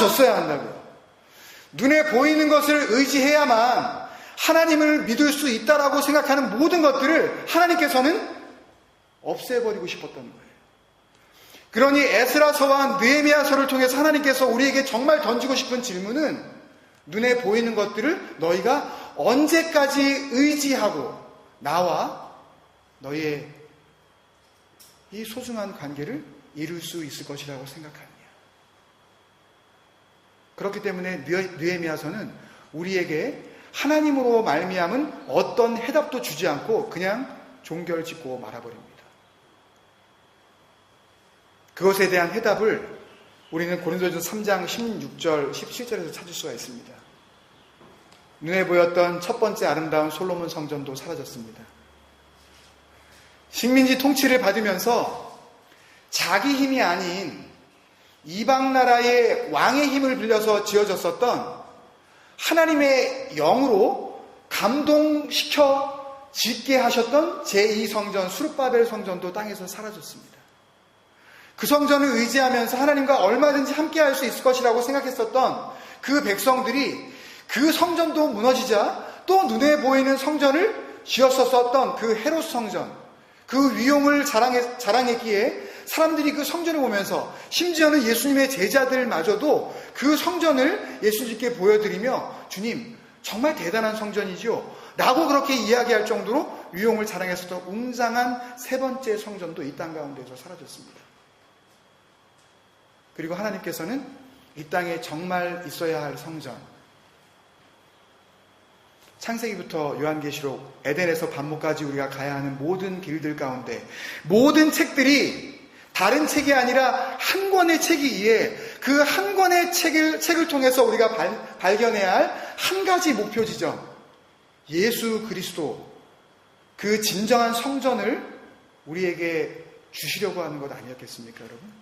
달라졌어야 한다고요. 눈에 보이는 것을 의지해야만 하나님을 믿을 수 있다라고 생각하는 모든 것들을 하나님께서는 없애버리고 싶었던 거예요. 그러니 에스라서와 느헤미야서를 통해서 하나님께서 우리에게 정말 던지고 싶은 질문은 눈에 보이는 것들을 너희가 언제까지 의지하고 나와 너희의 이 소중한 관계를 이룰 수 있을 것이라고 생각하느냐. 그렇기 때문에 느헤미야서는 우리에게 하나님으로 말미암은 어떤 해답도 주지 않고 그냥 종결짓고 말아버립니다. 그것에 대한 해답을 우리는 고린도전서 3장 16절, 17절에서 찾을 수가 있습니다. 눈에 보였던 첫 번째 아름다운 솔로몬 성전도 사라졌습니다. 식민지 통치를 받으면서 자기 힘이 아닌 이방 나라의 왕의 힘을 빌려서 지어졌었던 하나님의 영으로 감동시켜 짓게 하셨던 제2성전 수룹바벨 성전도 땅에서 사라졌습니다. 그 성전을 의지하면서 하나님과 얼마든지 함께할 수 있을 것이라고 생각했었던 그 백성들이 그 성전도 무너지자 또 눈에 보이는 성전을 지었었던 그 헤롯 성전, 그 위용을 자랑했기에 사람들이 그 성전을 보면서 심지어는 예수님의 제자들마저도 그 성전을 예수님께 보여드리며 주님 정말 대단한 성전이죠 라고 그렇게 이야기할 정도로 위용을 자랑했었던 웅장한 세 번째 성전도 이 땅 가운데서 사라졌습니다. 그리고 하나님께서는 이 땅에 정말 있어야 할 성전, 창세기부터 요한계시록, 에덴에서 반모까지 우리가 가야 하는 모든 길들 가운데 모든 책들이 다른 책이 아니라 한 권의 책이기에 그 한 권의 책을 통해서 우리가 발견해야 할 한 가지 목표 지점, 예수 그리스도, 그 진정한 성전을 우리에게 주시려고 하는 것 아니었겠습니까, 여러분?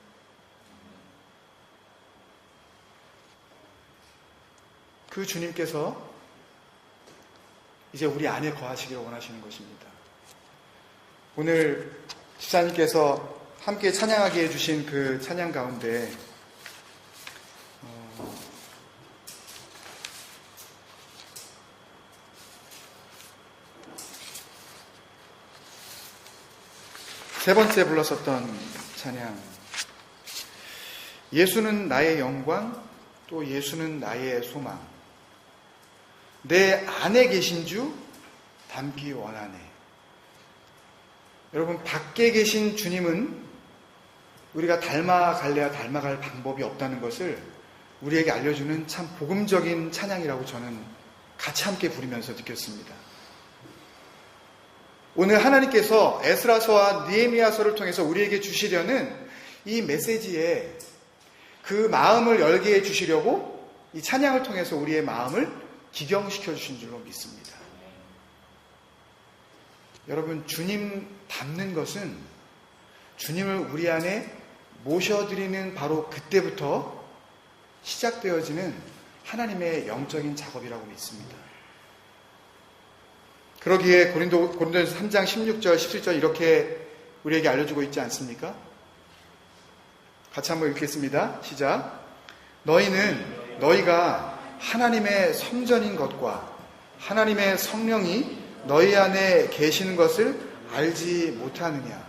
그 주님께서 이제 우리 안에 거하시기를 원하시는 것입니다. 오늘 집사님께서 함께 찬양하게 해주신 그 찬양 가운데 세 번째 불렀었던 찬양, 예수는 나의 영광, 또 예수는 나의 소망, 내 안에 계신 주 닮기 원하네. 여러분, 밖에 계신 주님은 우리가 닮아갈래야 닮아갈 방법이 없다는 것을 우리에게 알려주는 참 복음적인 찬양이라고 저는 같이 함께 부르면서 느꼈습니다. 오늘 하나님께서 에스라서와 느헤미야서를 통해서 우리에게 주시려는 이 메시지에 그 마음을 열게 해주시려고 이 찬양을 통해서 우리의 마음을 기경시켜 주신 줄로 믿습니다. 여러분, 주님 닮는 것은 주님을 우리 안에 모셔드리는 바로 그때부터 시작되어지는 하나님의 영적인 작업이라고 믿습니다. 그러기에 고린도전서 3장 16절, 17절 이렇게 우리에게 알려주고 있지 않습니까? 같이 한번 읽겠습니다. 시작. 너희가 하나님의 성전인 것과 하나님의 성령이 너희 안에 계시는 것을 알지 못하느냐.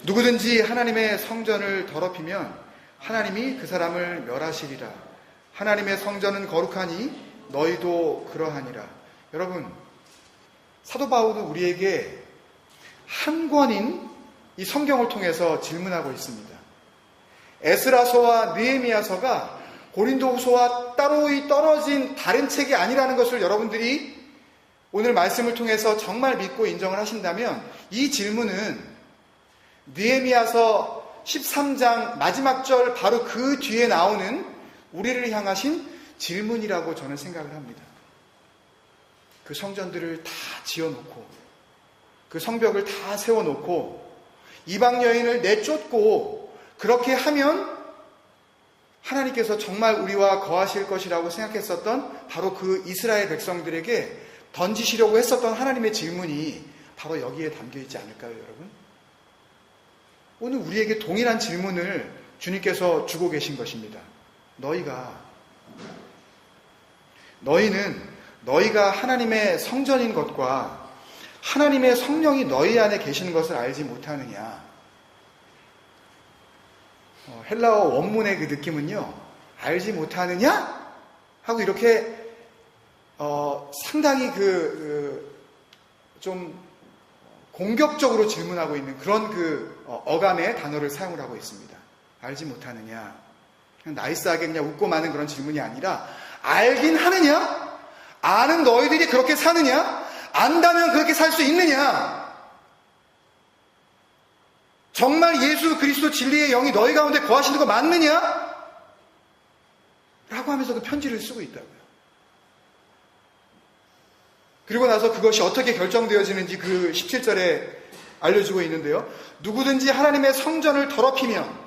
누구든지 하나님의 성전을 더럽히면 하나님이 그 사람을 멸하시리라. 하나님의 성전은 거룩하니 너희도 그러하니라. 여러분, 사도 바울은 우리에게 한 권인 이 성경을 통해서 질문하고 있습니다. 에스라서와 느헤미야서가 고린도후서와 따로 떨어진 다른 책이 아니라는 것을 여러분들이 오늘 말씀을 통해서 정말 믿고 인정을 하신다면 이 질문은 느헤미야서 13장 마지막 절 바로 그 뒤에 나오는 우리를 향하신 질문이라고 저는 생각을 합니다. 그 성전들을 다 지어놓고 그 성벽을 다 세워놓고 이방 여인을 내쫓고 그렇게 하면 하나님께서 정말 우리와 거하실 것이라고 생각했었던 바로 그 이스라엘 백성들에게 던지시려고 했었던 하나님의 질문이 바로 여기에 담겨있지 않을까요, 여러분? 오늘 우리에게 동일한 질문을 주님께서 주고 계신 것입니다. 너희는 너희가 하나님의 성전인 것과 하나님의 성령이 너희 안에 계시는 것을 알지 못하느냐. 헬라어 원문의 그 느낌은요, 알지 못하느냐? 하고 이렇게 상당히 좀 공격적으로 질문하고 있는 그런 어감의 단어를 사용을 하고 있습니다. 알지 못하느냐? 그냥 나이스하게 그냥 웃고 마는 그런 질문이 아니라, 알긴 하느냐? 아는 너희들이 그렇게 사느냐? 안다면 그렇게 살 수 있느냐? 정말 예수 그리스도 진리의 영이 너희 가운데 거하시는 거 맞느냐? 라고 하면서 그 편지를 쓰고 있다고요. 그리고 나서 그것이 어떻게 결정되어지는지 그 17절에 알려주고 있는데요. 누구든지 하나님의 성전을 더럽히면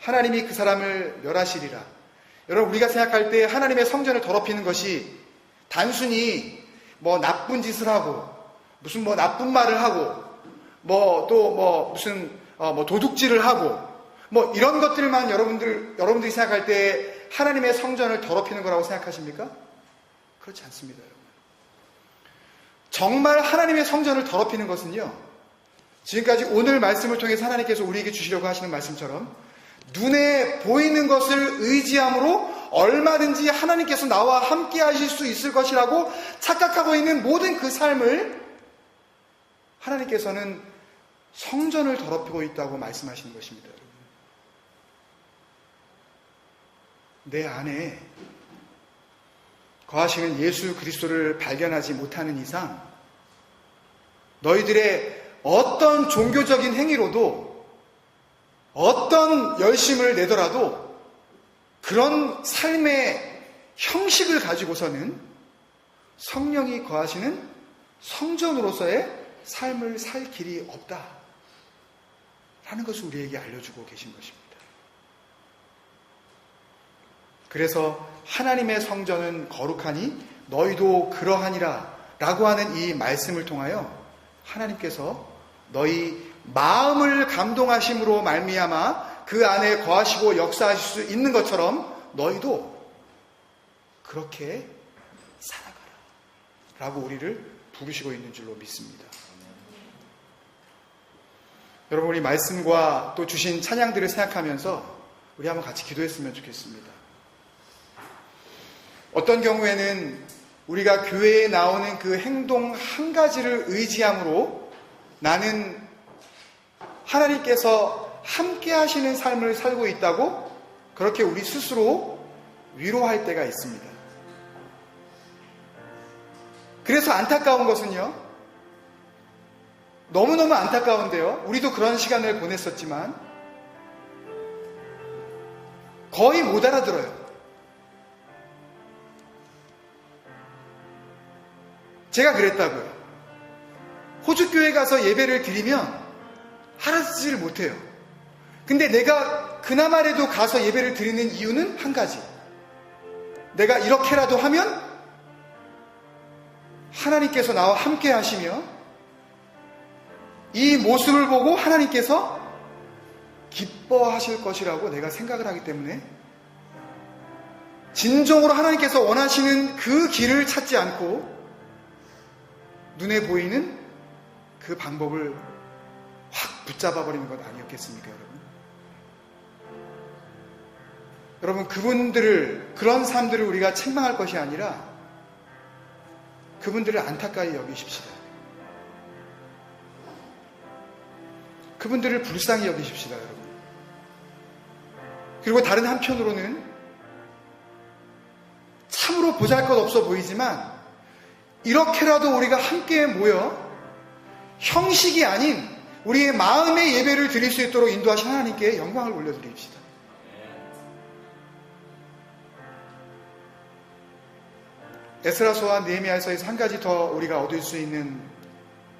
하나님이 그 사람을 멸하시리라. 여러분, 우리가 생각할 때 하나님의 성전을 더럽히는 것이 단순히 나쁜 짓을 하고 무슨 나쁜 말을 하고 무슨 도둑질을 하고 이런 것들만 여러분들이 생각할 때 하나님의 성전을 더럽히는 거라고 생각하십니까? 그렇지 않습니다, 여러분. 정말 하나님의 성전을 더럽히는 것은요, 지금까지 오늘 말씀을 통해서 하나님께서 우리에게 주시려고 하시는 말씀처럼 눈에 보이는 것을 의지함으로 얼마든지 하나님께서 나와 함께 하실 수 있을 것이라고 착각하고 있는 모든 그 삶을 하나님께서는 성전을 더럽히고 있다고 말씀하시는 것입니다. 내 안에 거하시는 예수 그리스도를 발견하지 못하는 이상 너희들의 어떤 종교적인 행위로도 어떤 열심을 내더라도 그런 삶의 형식을 가지고서는 성령이 거하시는 성전으로서의 삶을 살 길이 없다 라는 것을 우리에게 알려주고 계신 것입니다. 그래서 하나님의 성전은 거룩하니 너희도 그러하니라 라고 하는 이 말씀을 통하여 하나님께서 너희 마음을 감동하심으로 말미암아 그 안에 거하시고 역사하실 수 있는 것처럼 너희도 그렇게 살아가라 라고 우리를 부르시고 있는 줄로 믿습니다. 여러분, 우리 말씀과 또 주신 찬양들을 생각하면서 우리 한번 같이 기도했으면 좋겠습니다. 어떤 경우에는 우리가 교회에 나오는 그 행동 한 가지를 의지함으로 나는 하나님께서 함께 하시는 삶을 살고 있다고 그렇게 우리 스스로 위로할 때가 있습니다. 그래서 안타까운 것은요, 너무너무 안타까운데요, 우리도 그런 시간을 보냈었지만 거의 못 알아들어요. 제가 그랬다고요. 호주교회 가서 예배를 드리면 알아듣지를 못해요. 근데 내가 그나마라도 가서 예배를 드리는 이유는 한 가지. 내가 이렇게라도 하면 하나님께서 나와 함께 하시며 이 모습을 보고 하나님께서 기뻐하실 것이라고 내가 생각을 하기 때문에 진정으로 하나님께서 원하시는 그 길을 찾지 않고 눈에 보이는 그 방법을 확 붙잡아버리는 것 아니었겠습니까, 여러분? 여러분, 그런 삶들을 우리가 책망할 것이 아니라 그분들을 안타까이 여기십시다. 그분들을 불쌍히 여기십시다, 여러분. 그리고 다른 한편으로는 참으로 보잘것없어 보이지만 이렇게라도 우리가 함께 모여 형식이 아닌 우리의 마음의 예배를 드릴 수 있도록 인도하신 하나님께 영광을 올려드립시다. 에스라서와 느헤미야서에서 한 가지 더 우리가 얻을 수 있는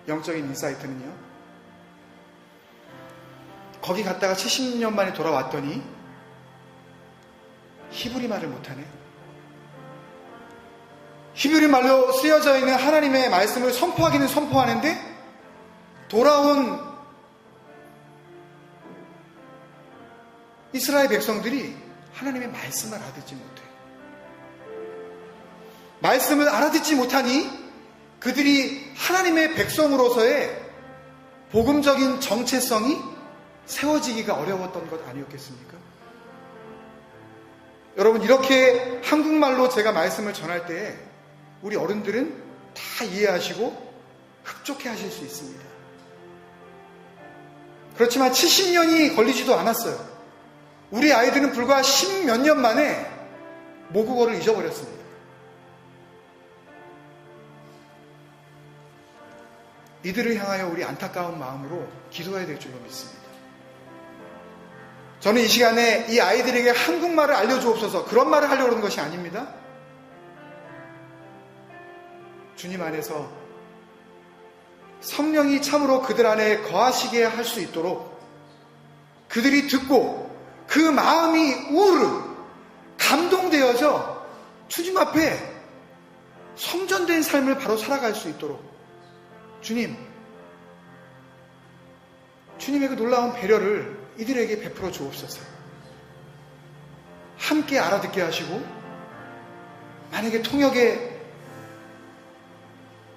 영적인 인사이트는요, 거기 갔다가 70년 만에 돌아왔더니 히브리 말을 못하네. 히브리 말로 쓰여져 있는 하나님의 말씀을 선포하기는 선포하는데 돌아온 이스라엘 백성들이 하나님의 말씀을 알아듣지 못해요. 말씀을 알아듣지 못하니 그들이 하나님의 백성으로서의 복음적인 정체성이 세워지기가 어려웠던 것 아니었겠습니까? 여러분, 이렇게 한국말로 제가 말씀을 전할 때 우리 어른들은 다 이해하시고 흡족해 하실 수 있습니다. 그렇지만 70년이 걸리지도 않았어요. 우리 아이들은 불과 10몇 년 만에 모국어를 잊어버렸습니다. 이들을 향하여 우리 안타까운 마음으로 기도해야 될 줄로 믿습니다. 저는 이 시간에 이 아이들에게 한국말을 알려주옵소서 그런 말을 하려고 하는 것이 아닙니다. 주님 안에서 성령이 참으로 그들 안에 거하시게 할 수 있도록 그들이 듣고 그 마음이 우르르 감동되어져 주님 앞에 성전된 삶을 바로 살아갈 수 있도록 주님의 그 놀라운 배려를 이들에게 베풀어 주옵소서. 함께 알아듣게 하시고 만약에 통역에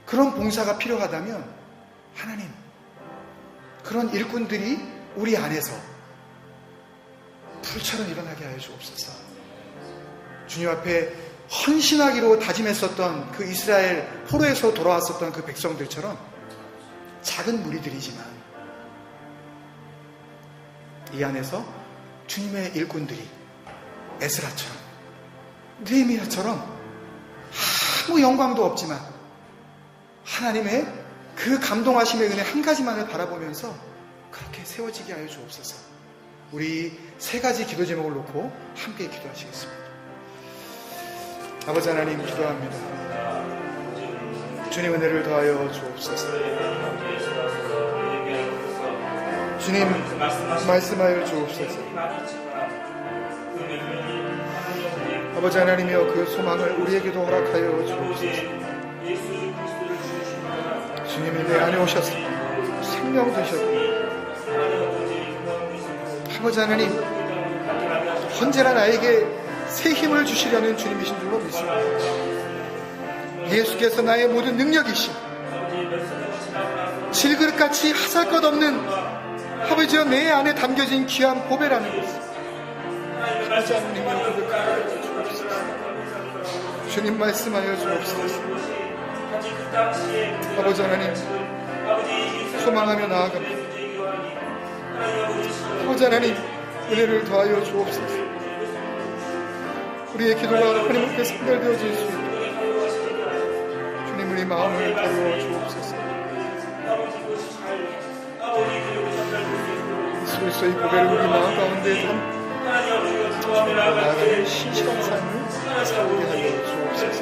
그런 봉사가 필요하다면 하나님 그런 일꾼들이 우리 안에서 불처럼 일어나게 하여 주옵소서. 주님 앞에 헌신하기로 다짐했었던 그 이스라엘 포로에서 돌아왔었던 그 백성들처럼 작은 무리들이지만 이 안에서 주님의 일꾼들이 에스라처럼 느헤미야처럼 아무 영광도 없지만 하나님의 그 감동하심의 은혜 한 가지만을 바라보면서 그렇게 세워지게 하여 주옵소서. 우리 세 가지 기도 제목을 놓고 함께 기도하시겠습니다. 아버지 하나님 기도합니다. 주님 은혜를 더하여 주옵소서. 주님 말씀하여 주옵소서. 아버지 하나님이여 그 소망을 우리에게도 허락하여 주옵소서. 주님이 내 안에 오셔서 생명 되셨고 아버지 하나님 언제나 나에게 새 힘을 주시려는 주님이신 줄로 믿습니다. 예수께서 나의 모든 능력이시고 질그릇같이 하살것없는 아버지여 내 안에 담겨진 귀한 보배라는 것을 아버지 하나님이여 고백하여 주옵소서. 주님 말씀하여 주옵소서. 아버지 하나님 소망하며 나아갑니다. 아버지 하나님 은혜를 더하여 주옵소서. 우리의 기도가 하나님 앞에 상달되어질 수 있도록 주님 우리 마음을 다루어 주옵소서. 예수의 보배를 우리 마음 가운데 나아가는 신실한 삶을 살게 하여 주옵소서.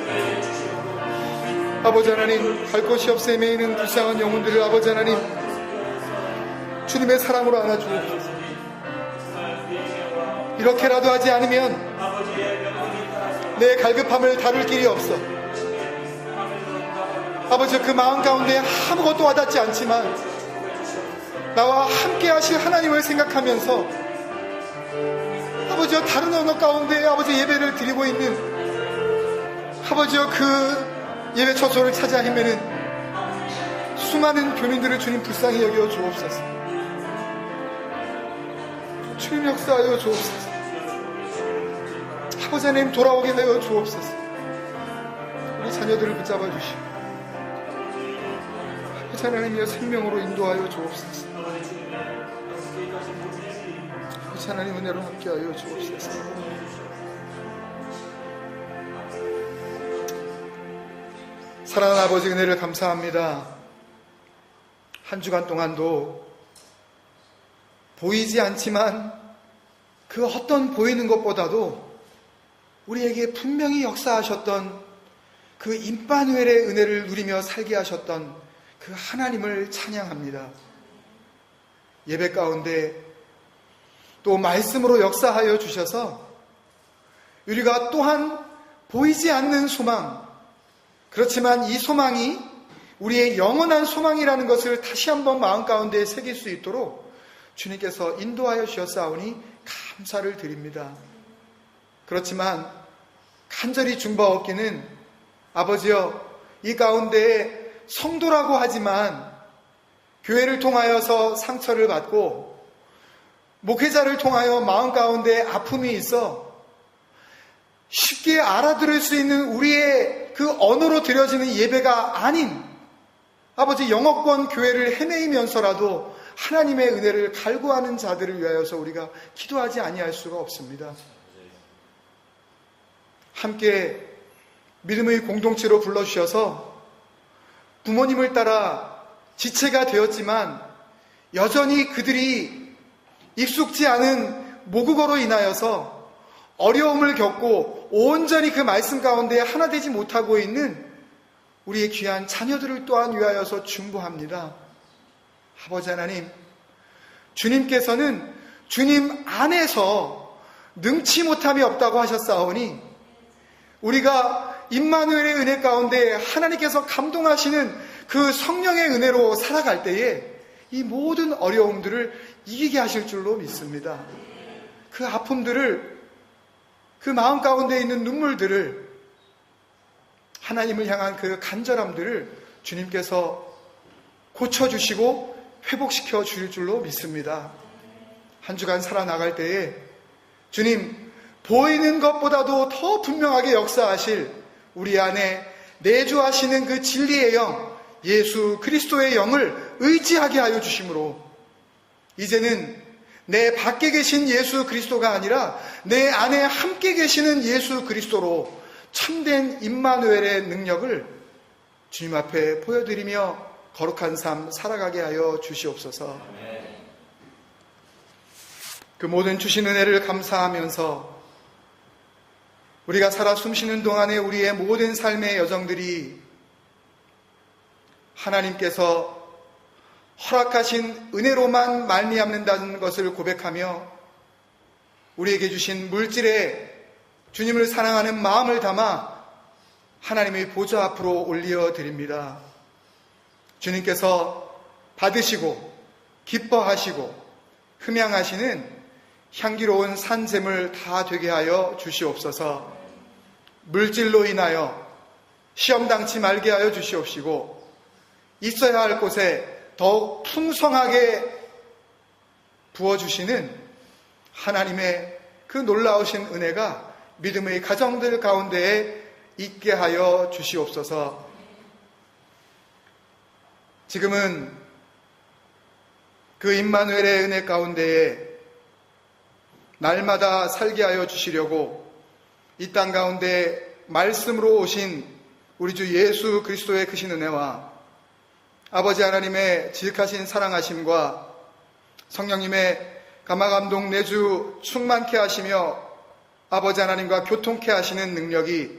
아버지 하나님 갈 곳이 없에 매이는 불쌍한 영혼들을 아버지 하나님 주님의 사랑으로 안아주옵소서. 이렇게라도 하지 않으면 내 갈급함을 다룰 길이 없어. 아버지 그 마음 가운데 아무것도 와닿지 않지만 나와 함께 하실 하나님을 생각하면서 아버지여 다른 언어 가운데 아버지 예배를 드리고 있는 아버지여 그 예배 처소를 찾아 헤매는 수많은 교민들을 주님 불쌍히 여겨 주옵소서. 주님 역사하여 주옵소서. 아버지 하나님 돌아오게 하여 주옵소서. 우리 자녀들을 붙잡아 주시고 아버지 하나님의 생명으로 인도하여 주옵소서. 아버지 하나님 은혜로 함께하여 주옵소서. 사랑하는 아버지 은혜를 감사합니다. 한 주간 동안도 보이지 않지만 그 어떤 보이는 것보다도 우리에게 분명히 역사하셨던 그 임마누엘의 은혜를 누리며 살게 하셨던 그 하나님을 찬양합니다. 예배 가운데 또 말씀으로 역사하여 주셔서 우리가 또한 보이지 않는 소망, 그렇지만 이 소망이 우리의 영원한 소망이라는 것을 다시 한번 마음 가운데 새길 수 있도록 주님께서 인도하여 주셨사오니 감사를 드립니다. 그렇지만 간절히 중바옵기는 아버지여, 이 가운데에 성도라고 하지만 교회를 통하여서 상처를 받고 목회자를 통하여 마음 가운데 아픔이 있어 쉽게 알아들을 수 있는 우리의 그 언어로 드려지는 예배가 아닌 아버지 영어권 교회를 헤매이면서라도 하나님의 은혜를 갈구하는 자들을 위하여서 우리가 기도하지 아니할 수가 없습니다. 함께 믿음의 공동체로 불러주셔서 부모님을 따라 지체가 되었지만 여전히 그들이 익숙지 않은 모국어로 인하여서 어려움을 겪고 온전히 그 말씀 가운데 하나 되지 못하고 있는 우리의 귀한 자녀들을 또한 위하여서 중보합니다. 아버지 하나님, 주님께서는 주님 안에서 능치 못함이 없다고 하셨사오니 우리가 임마누엘의 은혜 가운데 하나님께서 감동하시는 그 성령의 은혜로 살아갈 때에 이 모든 어려움들을 이기게 하실 줄로 믿습니다. 그 아픔들을, 그 마음 가운데 있는 눈물들을, 하나님을 향한 그 간절함들을 주님께서 고쳐주시고 회복시켜 주실 줄로 믿습니다. 한 주간 살아나갈 때에 주님, 보이는 것보다도 더 분명하게 역사하실 우리 안에 내주하시는 그 진리의 영, 예수 그리스도의 영을 의지하게 하여 주심으로 이제는 내 밖에 계신 예수 그리스도가 아니라 내 안에 함께 계시는 예수 그리스도로 참된 임마누엘의 능력을 주님 앞에 보여드리며 거룩한 삶 살아가게 하여 주시옵소서. 그 모든 주신 은혜를 감사하면서 우리가 살아 숨쉬는 동안에 우리의 모든 삶의 여정들이 하나님께서 허락하신 은혜로만 말미암는다는 것을 고백하며 우리에게 주신 물질에 주님을 사랑하는 마음을 담아 하나님의 보좌 앞으로 올려드립니다. 주님께서 받으시고 기뻐하시고 흠양하시는 향기로운 산샘을 다 되게 하여 주시옵소서. 물질로 인하여 시험당치 말게 하여 주시옵시고 있어야 할 곳에 더욱 풍성하게 부어주시는 하나님의 그 놀라우신 은혜가 믿음의 가정들 가운데에 있게 하여 주시옵소서. 지금은 그 임마누엘의 은혜 가운데에 날마다 살게 하여 주시려고 이 땅 가운데 말씀으로 오신 우리 주 예수 그리스도의 크신 은혜와 아버지 하나님의 지극하신 사랑하심과 성령님의 감화감동 내주 충만케 하시며 아버지 하나님과 교통케 하시는 능력이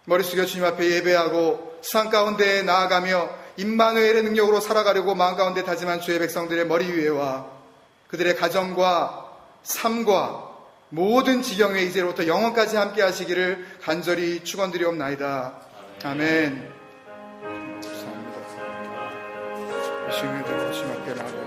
머리 숙여 주님 앞에 예배하고 세상 가운데 나아가며 임마누엘의 능력으로 살아가려고 마음 가운데 다짐한 주의 백성들의 머리 위에와 그들의 가정과 삶과 모든 지경에 이제로부터 영원까지 함께 하시기를 간절히 축원드리옵나이다. 아멘. 감사합니다. 주님 앞에 나아가